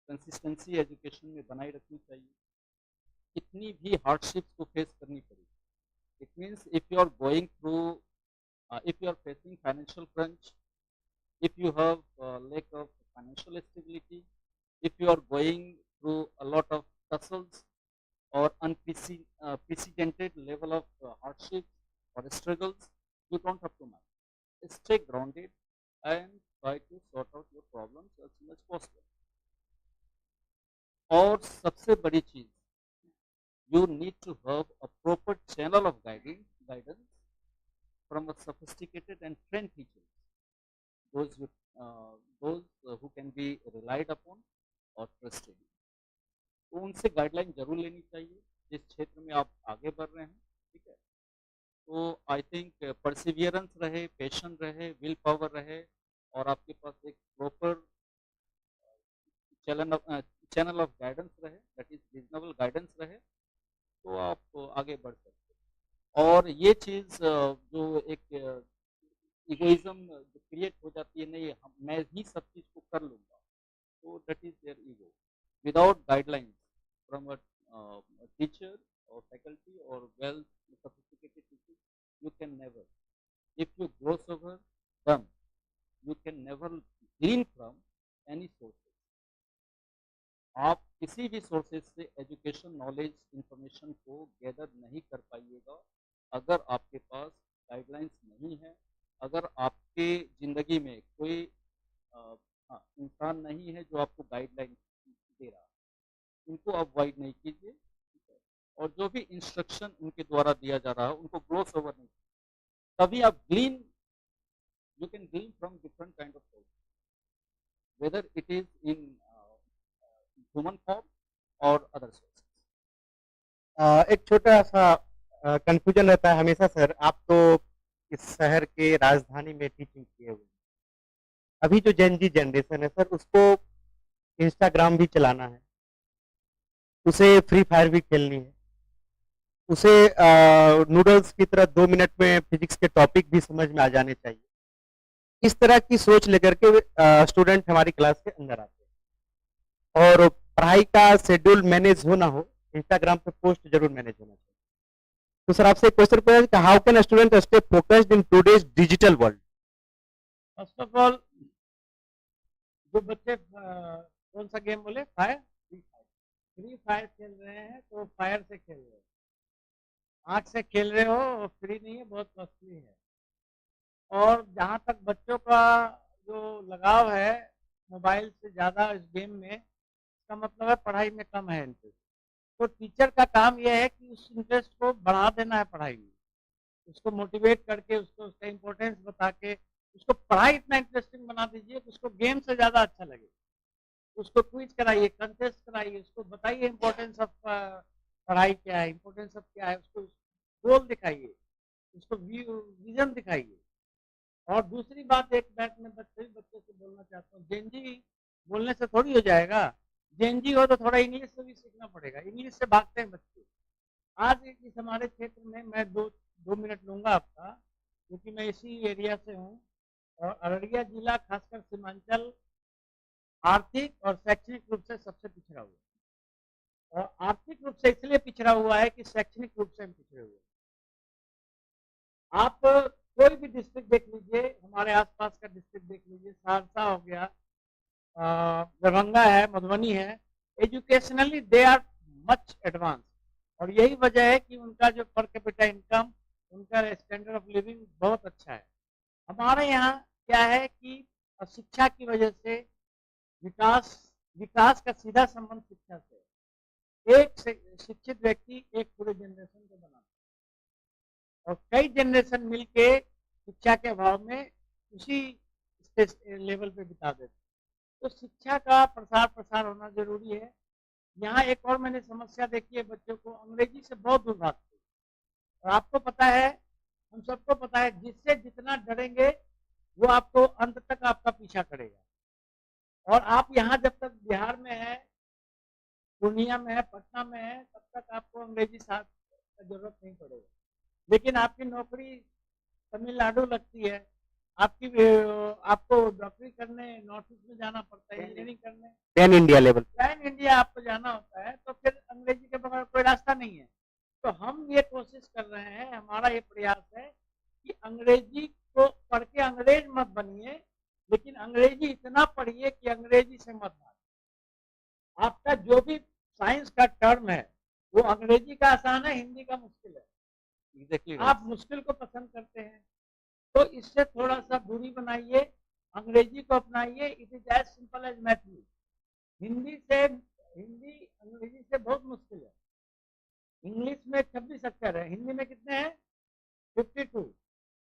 S2: कंसिस्टेंसी एजुकेशन में बनाए रखनी चाहिए, कितनी भी हार्डशिप्स को फेस करनी पड़ेगी। It means if you are going through, if you are facing financial crunch, if you have lack of financial stability, if you are going through a lot of tussles or unprecedented level of hardships or struggles, you don't have to mind. Stay grounded and try to sort out your problems as soon as possible. और सबसे बड़ी चीज, you need to have a proper channel of guidance from a sophisticated and trained teachers, those who, who can be relied upon or trusted. तो उनसे guideline जरूर लेनी चाहिए जिस क्षेत्र में आप आगे बढ़ रहे हैं, ठीक है। तो आई थिंक परसिवियरेंस रहे, पेशन रहे, विल पावर रहे और आपके पास एक प्रॉपर चैनल ऑफ गाइडेंस रहे, दैट इज रीजनेबल गाइडेंस रहे, तो आप आगे बढ़ सकते हैं। और ये चीज़ जो एक इगोइज्म जो क्रिएट हो जाती है, नहीं मैं ही सब चीज़ को कर लूँगा, तो that is their ego. Without guidelines from a teacher or faculty or well sophisticated teachers, you can never, if you gloss over them, you can never glean from any sources. आप किसी भी सोर्सेज से education, knowledge, information को gather नहीं कर पाइएगा अगर आपके पास guidelines नहीं है, अगर आपके ज़िंदगी में कोई इंसान नहीं है जो आपको गाइडलाइन दे रहा है, उनको अवॉइड नहीं कीजिए, ठीक है। और जो भी इंस्ट्रक्शन उनके द्वारा दिया जा रहा है उनको ग्लोस ओवर नहीं कीजिए, तभी आप you can glean from different kind of sources, whether it is in human form or other sources.
S1: एक छोटा सा कंफ्यूजन रहता है हमेशा सर, आप तो इस शहर के राजधानी में टीचिंग किए हुए हैं, अभी जो जेनजी जनरेशन है सर, उसको इंस्टाग्राम भी चलाना है, उसे फ्री फायर भी खेलनी है, उसे नूडल्स की तरह 2 मिनट में फिजिक्स के टॉपिक भी समझ में आ जाने चाहिए। इस तरह की सोच लेकर के स्टूडेंट हमारी क्लास के अंदर आते हैं और पढ़ाई का शेड्यूल मैनेज हो ना हो, इंस्टाग्राम पे पोस्ट जरूर मैनेज होना चाहिए। तो सर आपसे एक क्वेश्चन पूछा कि how can student stay focused in today's digital world?
S3: First of all, जो बच्चे कौन सा गेम बोले, फ्री फायर खेल रहे हैं तो फायर से खेल रहे हैं, आँख से खेल रहे हो, फ्री नहीं है, बहुत कॉस्टली है। और जहाँ तक बच्चों का जो लगाव है मोबाइल से ज़्यादा इस गेम में, इसका मतलब है पढ़ाई में कम है इंटरेस्ट। तो टीचर का काम यह है कि उस इंटरेस्ट को बढ़ा देना है पढ़ाई में, उसको मोटिवेट करके, उसको उसका इम्पोर्टेंस बता के, उसको पढ़ाई इतना इंटरेस्टिंग बना दीजिए कि उसको गेम से ज़्यादा अच्छा लगे। उसको क्विज कराइए, कंटेस्ट कराइए, उसको बताइए इम्पोर्टेंस ऑफ पढ़ाई क्या है, इम्पोर्टेंस ऑफ क्या है, उसको गोल दिखाइए, उसको विजन दिखाइए। और दूसरी बात, एक बात मैं बच्चे से बोलना चाहता हूँ, जेनजी बोलने से थोड़ी हो जाएगा, जेनजी हो तो थोड़ा इंग्लिश से भी सीखना पड़ेगा, इंग्लिश से भागते हैं बच्चे। आज इस हमारे क्षेत्र में मैं दो मिनट लूँगा आपका, क्योंकि मैं इसी एरिया से हूँ, और अररिया जिला खासकर सीमांचल आर्थिक और शैक्षणिक रूप से सबसे पिछड़ा हुआ है। और आर्थिक रूप से इसलिए पिछड़ा हुआ है कि शैक्षणिक रूप से हम पिछड़े हुए हैं। आप कोई भी डिस्ट्रिक्ट देख लीजिए, हमारे आसपास का डिस्ट्रिक्ट देख लीजिए, सहरसा हो गया, दरभंगा है, मधुबनी है, educationally they are much advance. और यही वजह है कि उनका जो पर कैपिटा इनकम, उनका स्टैंडर्ड ऑफ लिविंग बहुत अच्छा है। हमारे यहाँ क्या है कि शिक्षा की वजह से विकास विकास का सीधा संबंध शिक्षा से है। एक शिक्षित व्यक्ति एक पूरे जनरेशन को बनाता है और कई जनरेशन मिलके शिक्षा के अभाव में उसी लेवल पे बिता देते हैं। तो शिक्षा का प्रसार प्रसार होना जरूरी है। यहाँ एक और मैंने समस्या देखी है, बच्चों को अंग्रेजी से बहुत दूर भागते हैं। और आपको पता है, हम सबको पता है, जिससे जितना डरेंगे वो आपको अंत तक आपका पीछा करेगा। और आप यहाँ जब तक बिहार में है, पूर्णिया में है, पटना में है, तब तक आपको अंग्रेजी साथ का जरूरत नहीं पड़ेगा। लेकिन आपकी नौकरी तमिलनाडु लगती है, आपको डॉक्टरी करने नॉर्थ ईस्ट में जाना पड़ता है, इंजीनियरिंग करने
S1: pan India level,
S3: pan India आपको जाना होता है, तो फिर अंग्रेजी के बगैर कोई रास्ता नहीं है। तो हम ये कोशिश कर रहे हैं, हमारा ये प्रयास है कि अंग्रेजी को पढ़ के अंग्रेज मत बनिए, लेकिन अंग्रेजी इतना पढ़िए कि अंग्रेजी से मत भागे। आपका जो भी साइंस का टर्म है वो अंग्रेजी का आसान है, हिंदी का मुश्किल है।
S2: Exactly
S3: आप
S2: right.
S3: मुश्किल को पसंद करते हैं, तो इससे थोड़ा सा दूरी बनाइए, अंग्रेजी को अपनाइए। It is as simple as maths. Hindi Angrezi से बहुत मुश्किल है। इंग्लिश में 26 अक्षर है, हिंदी में कितने हैं? 52।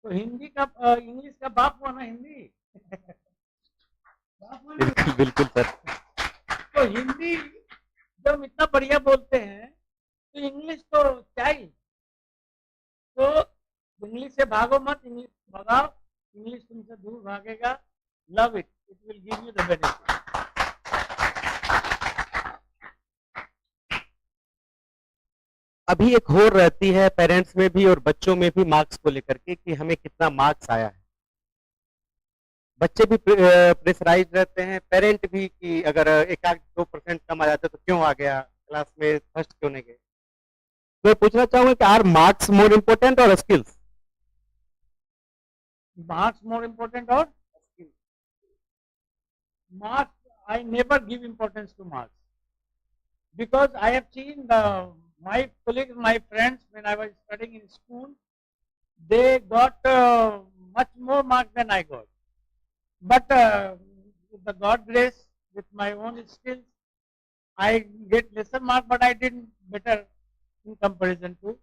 S3: तो हिंदी का इंग्लिश का बाप हुआ ना हिंदी। बाप हुआ नहीं?
S1: बिल्कुल बिल्कुल सर।
S3: तो हिंदी जब इतना बढ़िया बोलते हैं तो इंग्लिश तो चाइल्ड। तो इंग्लिश से भागो मत, इंग्लिश भगाओ, इंग्लिश तुमसे दूर भागेगा। Love it, it will give you the benefit.
S1: अभी एक होड़ रहती है पेरेंट्स में भी और बच्चों में भी मार्क्स को लेकर के कि हमें कितना मार्क्स आया है। बच्चे भी प्रेशराइज रहते हैं, पेरेंट भी कि अगर 1-2% कम आ जाते तो क्यों आ गया, क्लास में फर्स्ट क्यों नहीं गए। मैं पूछना चाहूंगा कि आर मार्क्स मोर इम्पोर्टेंट और skills?
S3: Marks more important or skills? Marks, I never give importance to marks, because I have seen my colleagues, my friends, when I was studying in school, they got much more marks than I got. But with the God grace, with my own skills, I get lesser mark, but I did better in comparison to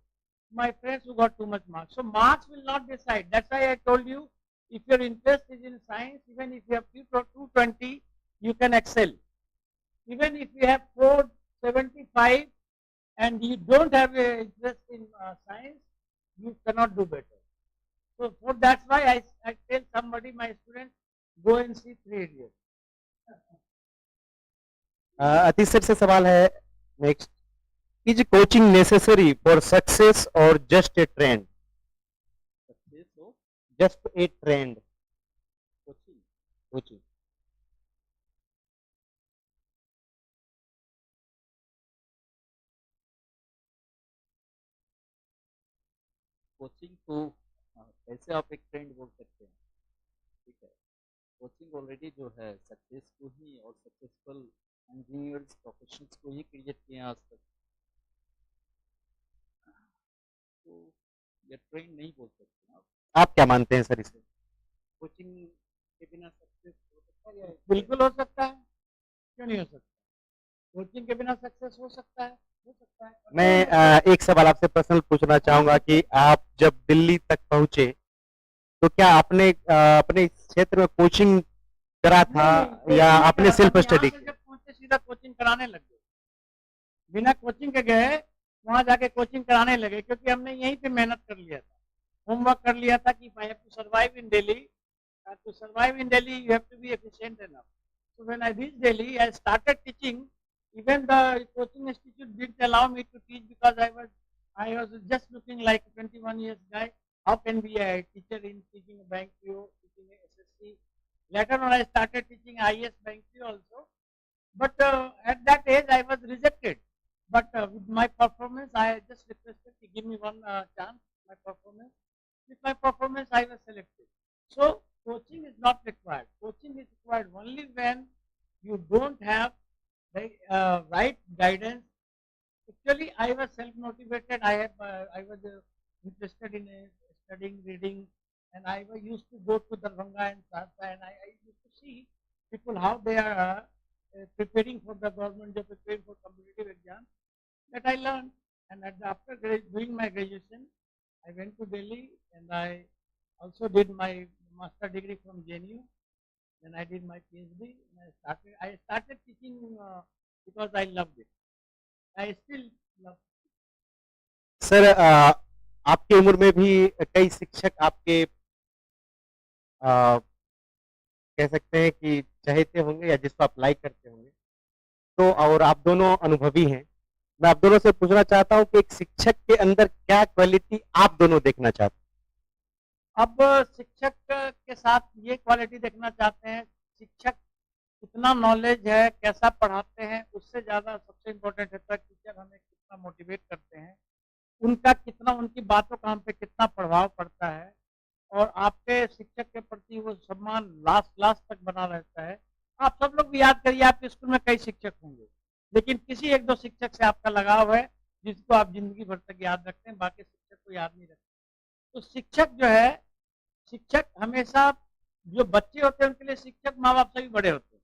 S3: my friends who got too much marks. So marks will not decide. That's why I told you, if your interest is in science, even if you have 220, you can excel. Even if you have 475 and you don't have a interest in science, you cannot do better. So for that's why I tell somebody, my students, go and see 3 Idiots.
S1: अतिशय से सवाल है next, is coaching necessary for success और just a trend?
S2: Success of
S1: just a trend
S2: coaching.
S1: Coaching.
S2: Coaching तो कैसे आप एक trend बोल सकते हैं, ठीक है। कोचिंग ऑलरेडी जो है सक्सेस को ही और सक्सेसफुल इंजीनियर्स प्रोफेशनल्स को ही क्रिएट किए हैं आज तक। तो ये ट्रेंड नहीं बोल सकते आप।
S1: आप क्या मानते हैं सर इसे?
S2: कोचिंग के बिना सक्सेस हो सकता है या
S3: बिल्कुल हो सकता है, क्यों नहीं हो सकता? कोचिंग के बिना सक्सेस हो सकता है, हो सकता है।
S1: मैं एक सवाल आपसे पर्सनल पूछना चाहूंगा कि आप जब दिल्ली तक पहुंचे तो क्या आपने अपने क्षेत्र में कोचिंग करा था या आपने सेल्फ स्टडी
S3: जब पहुंचे सीधा कोचिंग कराने लग गए, बिना कोचिंग के गए वहां जाके कोचिंग कराने लगे, क्योंकि हमने यहीं पे मेहनत कर लिया था, होमवर्क कर लिया था कि I have to survive in Delhi. To survive in Delhi, you have to be efficient enough. So when I reached Delhi, I started teaching. Even the coaching institute didn't allow me to teach because I was just looking like a 21 years guy. How can be a teacher in teaching a bank PO, teaching a SSC? Later on, I started teaching IS banking also. But at that age, I was rejected. But with my performance, I just requested to give me one chance. My performance. With my performance, I was selected. So coaching is not required. Coaching is required only when you don't have the right guidance. Actually, I was self-motivated. I was interested in studying, reading, and used to go to Darbhanga and Sahasa, and I used to see people how they are preparing for the government job, preparing for competitive exams. That I learned, and after doing my graduation, I went to Delhi and I also did my master degree from JNU. Then I did my PhD. And I started teaching because I loved it. I still love.
S1: Sir आपकी उम्र में भी कई शिक्षक आपके कह सकते हैं कि चाहते होंगे या जिसको आप लाइक करते होंगे, तो और आप दोनों अनुभवी हैं। मैं आप दोनों से पूछना चाहता हूं कि एक शिक्षक के अंदर क्या क्वालिटी आप दोनों देखना चाहते हैं?
S3: अब शिक्षक के साथ ये क्वालिटी देखना चाहते हैं, शिक्षक कितना नॉलेज है, कैसा पढ़ाते हैं, उससे ज़्यादा सबसे इम्पोर्टेंट होता है टीचर हमें कितना मोटिवेट करते हैं, उनका कितना, उनकी बातों का हम पे कितना प्रभाव पड़ता है, और आपके शिक्षक के प्रति वो सम्मान लास्ट लास्ट तक बना रहता है। आप सब लोग भी याद करिए, आपके स्कूल में कई शिक्षक होंगे, लेकिन किसी एक दो शिक्षक से आपका लगाव है जिसको आप जिंदगी भर तक याद रखते हैं, बाकी शिक्षक को याद नहीं रखते। तो शिक्षक जो है, शिक्षक हमेशा, जो बच्चे होते हैं उनके लिए शिक्षक माँ बाप से भी बड़े होते हैं।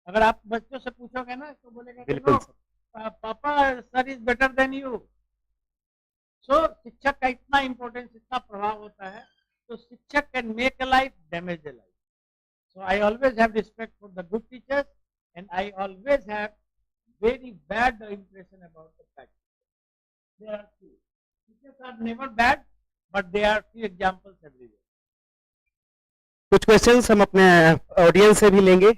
S3: अगर आप बच्चों से पूछोगे ना तो बोलेगा कि
S1: बिल्कुल सर।
S3: पापा sir is better than you. So शिक्षक का इतना इम्पोर्टेंस, इतना प्रभाव होता है, तो शिक्षक can make a life, damage a life. So I always have respect for the good teachers, and I always have very bad impression about the bad teachers. There are few. Teachers are never bad, but there are few examples everywhere.
S1: कुछ questions हम अपने audience से भी लेंगे,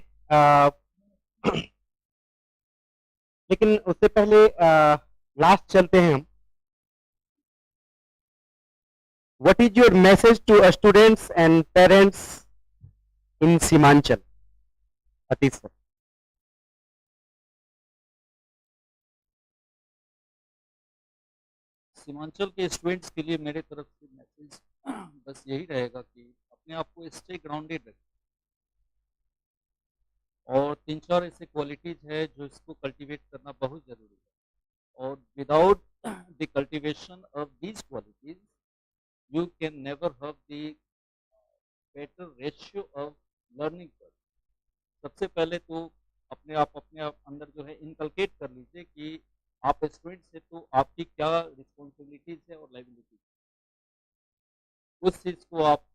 S1: लेकिन उससे पहले last चलते हैं हम। What is your message to students and parents in Seemanchal? Atish sir.
S2: Seemanchal के स्टूडेंट्स के लिए मेरे तरफ से मैसेज बस यही रहेगा कि अपने आप को स्टे ग्राउंडेड रखें, और 3-4 ऐसे क्वालिटीज है जो इसको कल्टीवेट करना बहुत जरूरी है, और without the cultivation of these qualities you can never have the better ratio of learning curve. सबसे पहले तो अपने आप अंदर जो है इनकलकेट कर लीजिए कि आप स्टूडेंट से तो आपकी क्या रिस्पॉन्सिबिलिटीज है और लाइबिलिटीज, उस चीज को आप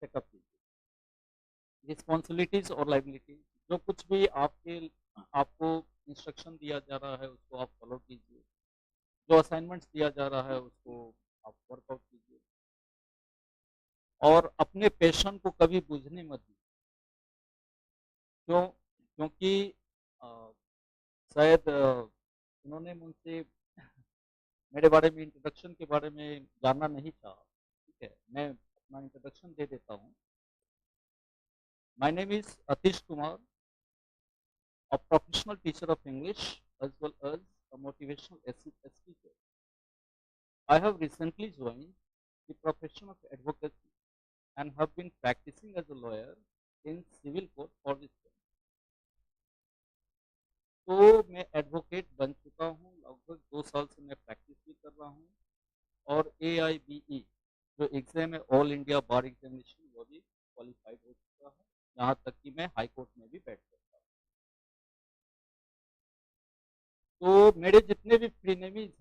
S2: चेकअप कीजिए। रिस्पॉन्सिबिलिटीज और लाइबिलिटीज, जो कुछ भी आपको इंस्ट्रक्शन दिया जा रहा है उसको आप फॉलो कीजिए, जो असाइनमेंट्स दिया जा रहा है उसको आप वर्कआउट कीजिए, और अपने पैशन को कभी बुझने मत दीजिए। क्योंकि शायद उन्होंने मुझसे मेरे बारे में, इंट्रोडक्शन के बारे में जानना नहीं चाहा। ठीक है, मैं अपना इंट्रोडक्शन दे देता हूँ। My name is Atish Kumar, a professional teacher of English as well as a motivational speaker. I have recently joined the profession of advocacy and have been practicing as a lawyer in civil court for this term. तो मैं advocate बन चुका हूँ, लगभग 2 साल से मैं practice भी कर रहा हूँ, और AIBE जो एग्जाम है, ऑल इंडिया बार एग्जामिनेशन, वो भी क्वालिफाइड हो चुका है, यहाँ तक कि मैं हाई कोर्ट में भी बैठ सकता हूँ। तो मेरे जितने भी फ्रीनेमीज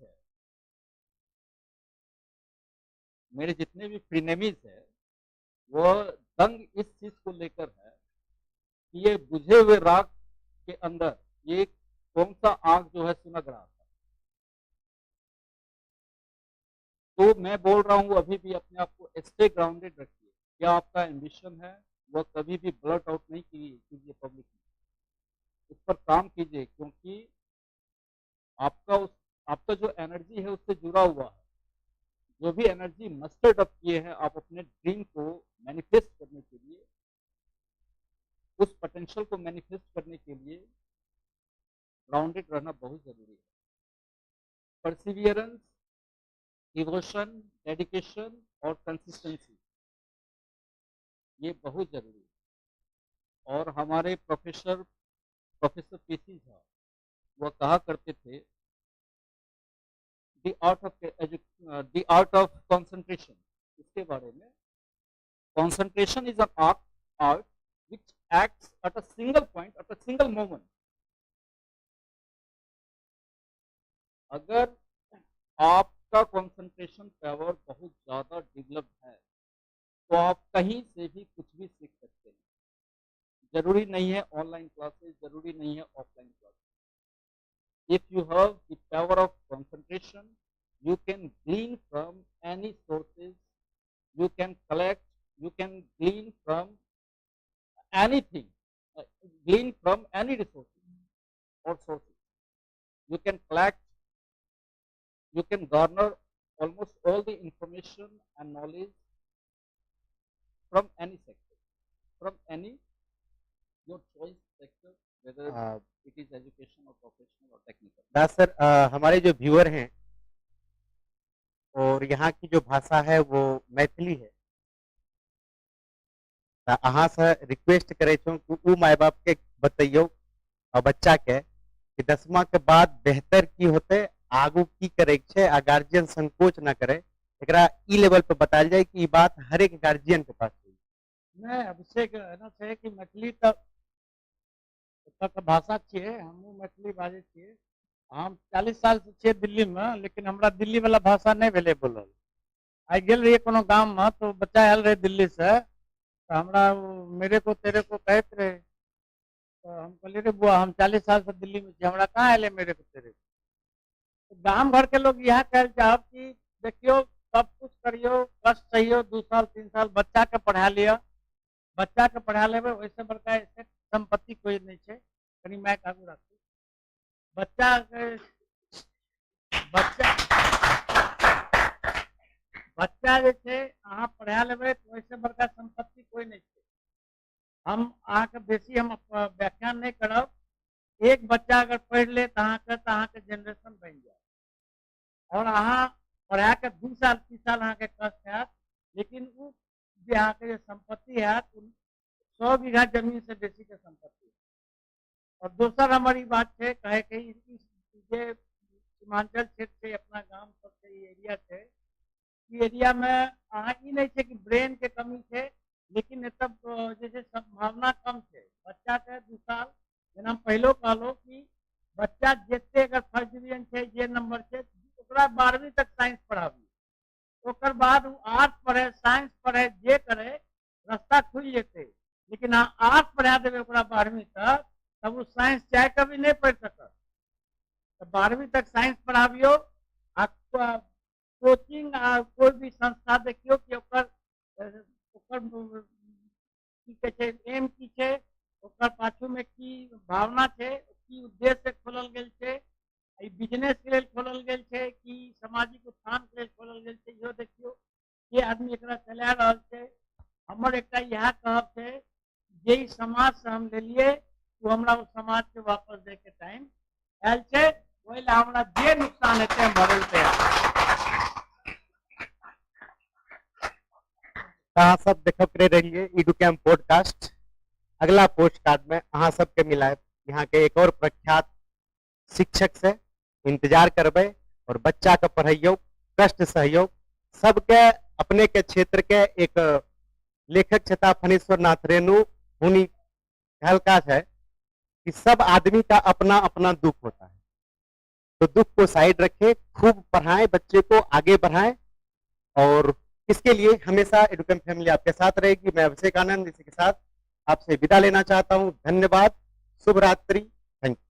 S2: है वो दंग इस चीज को लेकर है कि ये बुझे हुए राग के अंदर ये कौन सा आग जो है सुलग रहा था। तो मैं बोल रहा हूँ अभी भी अपने आप को स्टे ग्राउंडेड रखिए। क्या आपका एम्बिशन है वह कभी भी ब्लट आउट नहीं कीजिए पब्लिक में, उस पर काम कीजिए, क्योंकि आपका जो एनर्जी है उससे जुड़ा हुआ है। जो भी एनर्जी मस्टर्ड अप किए हैं आप अपने ड्रीम को मैनिफेस्ट करने के लिए, उस पोटेंशियल को मैनिफेस्ट करने के लिए ग्राउंडेड रहना बहुत जरूरी है। परसिवियरेंस, डिवोशन, डेडिकेशन और कंसिस्टेंसी, ये बहुत जरूरी है। और हमारे प्रोफेसर पीसी झा वह कहा करते थे, द आर्ट ऑफ कंसंट्रेशन, इसके बारे में, concentration is an art which acts at a single point, at a single moment. अगर आपका कंसंट्रेशन पावर बहुत ज्यादा डेवलप है तो आप कहीं से भी कुछ भी सीख सकते हैं। जरूरी नहीं है ऑनलाइन क्लासेस, जरूरी नहीं है offline classes. If you have the power of concentration, you can glean from any sources, you can collect, you can glean from anything, glean from any resources or sources. You can collect, you can garner almost all the information and knowledge from any sector, from any your choice sector, whether it is education or professional or technical.
S1: Das sir, हमारे जो viewer हैं और यहाँ की जो भाषा है वो मैथिली है, अहाँ से रिक्वेस्ट करे छो कि उ माय बाप के बतैयो और बच्चा के कि 10वीं के बाद बेहतर की होते, आगू की करे छे, आ गार्जियन संकोच ना करे, एकरा ई लेवल पे बताल जाए कि ई बात हर एक गार्जियन के पास है।
S3: नहीं, अभिषेक एना छै कि मैथिली तो भाषा छिए, हमहूँ मैथिली बाजै छिए। हम 40 साल से छिए दिल्ली में, लेकिन हमरा दिल्ली वाला भाषा नहीं भेले बोलल। आई गेल रहिए कोनो गांव में तो बच्चा आयल रहे दिल्ली से, तो हमरा मेरे को तेरे को कहत रहे, तो हम कहलिए रे बुआ हम 40 साल से दिल्ली में छी, हमरा कहाँ आए मेरे को तेरे को। तो गांव घर के लोग यह कहल चाहब कि देखियो सब कुछ करियो, कष्ट सहियो, 2 साल 3 साल बच्चा के पढ़ा लिया, बच्चा के पढ़ा लेबे, वैसे बड़का ऐसे संपत्ति कोई नहीं है। कनी मैं आगू रखू बच्चा के बच्चा जे छै अहाँ पढ़ा लेबे तो वैसे बड़का संपत्ति कोई नहीं है। हम अहाँ के बेसी हम व्याख्यान नहीं करब। एक बच्चा अगर पढ़ ले तो अहाँ के जनरेशन बन जाए, और अहाँ पढ़ा के 2 साल 3 साल अहाँ के कष्ट हैत, लेकिन उ जे अहाँ के संपत्ति हैत 100 बीघा जमीन से बेसी के संपत्ति है। और दोसर हमारी बात है कहे के जे सीमांचल क्षेत्र से अपना गांव सब से एरिया है, ई एरिया में अहाँ ई नहीं है कि ब्रेन के कमी है, लेकिन एतब जैसे संभावना कम है। बच्चा के 2 साल जेना पहलो कहलो कि बच्चा जते अगर फर्स्ट डिवीजन है, जे नंबर है, ओकरा 12वीं तक साइंस पढ़ाबी, ओकर बाद वो आर्ट्स पढ़े, साइंस पढ़े, जे करे रास्ता खुल जेते। लेकिन आर्ट्स पढ़ा देवे ओकरा 12वीं तक, तब वो साइंस चाहे कभी नहीं पढ़ सकत। तो 12वीं तक साइंस पढ़ाबियो, कोचिंग कोई भी संस्था देखियो कि ओकर की कहे छै एम की छै, ओकर पाछू में की भावना छै, की उद्देश्य खोलल गेल छै, ई बिजनेस के लिए खोलल गेल छै कि सामाजिक उत्थान के लिए खोलल गेल छै, इहो देखियो के आदमी एकरा चला रहल छै। हमर एकटा यह कहब छै जे समाज से हम लेलिए वो हमरा उस समाज के वापस दे के टाइम आयल छै, ओहि ला हमरा जे नुकसान हेतै हम भरल तैयार।
S1: अहाँ सब देखब करे रहिए एडुकैम पॉडकास्ट। अगला पोस्ट कार्ड में अहाँ सबके मिलाए यहाँ के एक और प्रख्यात शिक्षक से इंतजार करबे, और बच्चा के पढ़ैयो, कष्ट सहयोग, सबके अपने के क्षेत्र के एक लेखक छता फणीश्वर नाथ रेणु हुनी हल्का है कि सब आदमी का अपना अपना दुख होता है, तो दुख को साइड रखें, खूब पढ़ाएं, बच्चे को आगे बढ़ाएं, और इसके लिए हमेशा एडुकैम फैमिली आपके साथ रहेगी। मैं अभिषेक आनंद इसी के साथ आपसे विदा लेना चाहता हूं। धन्यवाद, शुभ रात्रि, थैंक यू।